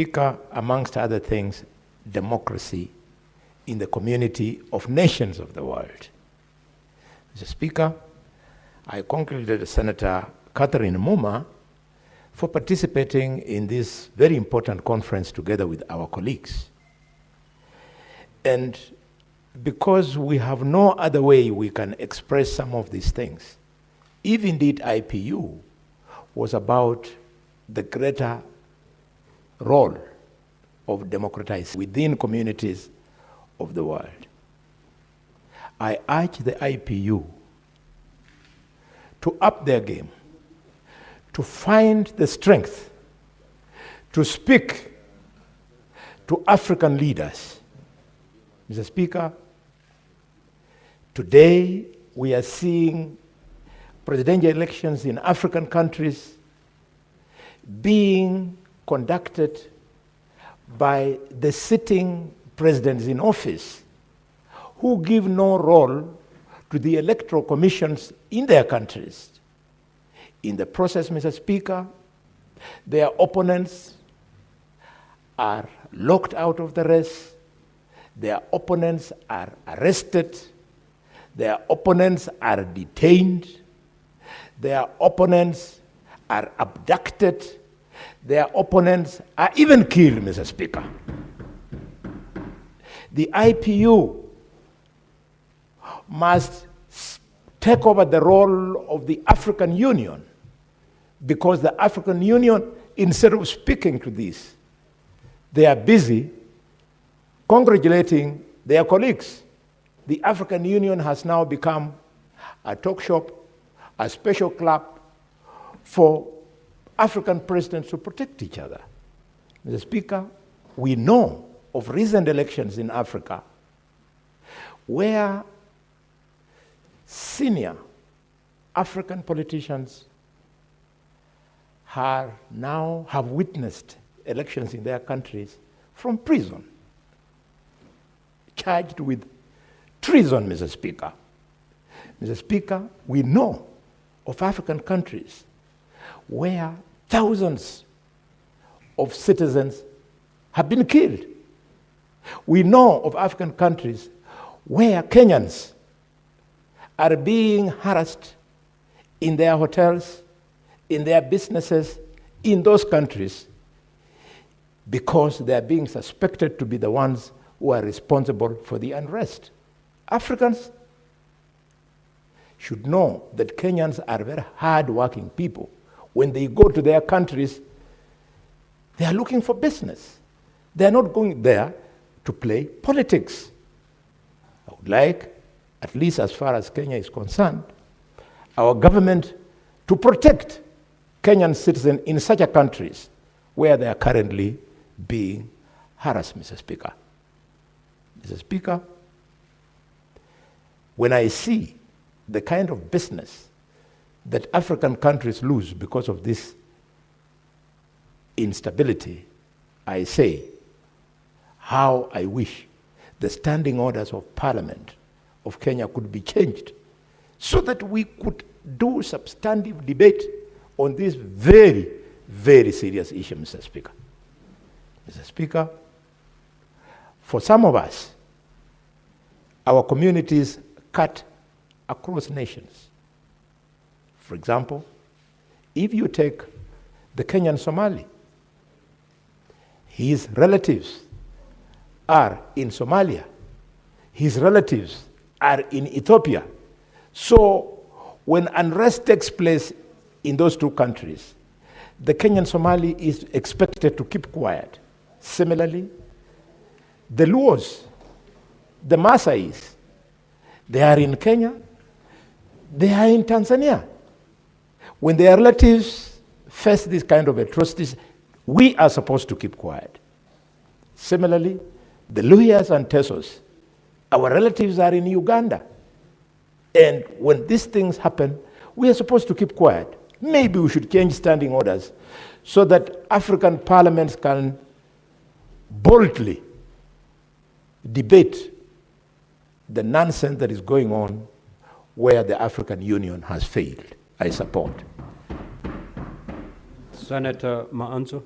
Speaker, amongst other things, democracy in the community of nations of the world. Mr. Speaker, I congratulate Senator Catherine Muma for participating in this very important conference together with our colleagues. And because we have no other way we can express some of these things, if indeed IPU was about the greater role of democratizing within communities of the world, I urge the IPU to up their game, to find the strength to speak to African leaders. Mr. Speaker, today we are seeing presidential elections in African countries being conducted by the sitting presidents in office who give no role to the electoral commissions in their countries. In the process, Mr. Speaker, their opponents are locked out of the race, their opponents are arrested, their opponents are detained, their opponents are abducted, their opponents are even killed, Mr. Speaker. The IPU must take over the role of the African Union, because the African Union, instead of speaking to this, they are busy congratulating their colleagues. The African Union has now become a talk shop, a special club for African presidents to protect each other. Mr. Speaker, we know of recent elections in Africa where senior African politicians have witnessed elections in their countries from prison, charged with treason, Mr. Speaker. Mr. Speaker, we know of African countries where thousands of citizens have been killed. We know of African countries where Kenyans are being harassed in their hotels, in their businesses, in those countries, because they are being suspected to be the ones who are responsible for the unrest. Africans should know that Kenyans are very hard-working people. When they go to their countries, they are looking for business. They are not going there to play politics. I would like, at least as far as Kenya is concerned, our government to protect Kenyan citizens in such a countries where they are currently being harassed, Mr. Speaker. Mr. Speaker, when I see the kind of business that African countries lose because of this instability, I say, how I wish the standing orders of Parliament of Kenya could be changed so that we could do substantive debate on this very, very serious issue, Mr. Speaker. Mr. Speaker, for some of us, our communities cut across nations. For example, if you take the Kenyan Somali, his relatives are in Somalia, his relatives are in Ethiopia. So when unrest takes place in those two countries, the Kenyan Somali is expected to keep quiet. Similarly, the Luos, the Maasais, they are in Kenya, they are in Tanzania. When their relatives face this kind of atrocities, we are supposed to keep quiet. Similarly, the Luhyas and Tesos, our relatives are in Uganda. And when these things happen, we are supposed to keep quiet. Maybe we should change standing orders so that African parliaments can boldly debate the nonsense that is going on where the African Union has failed. I support. Senator Maanzo.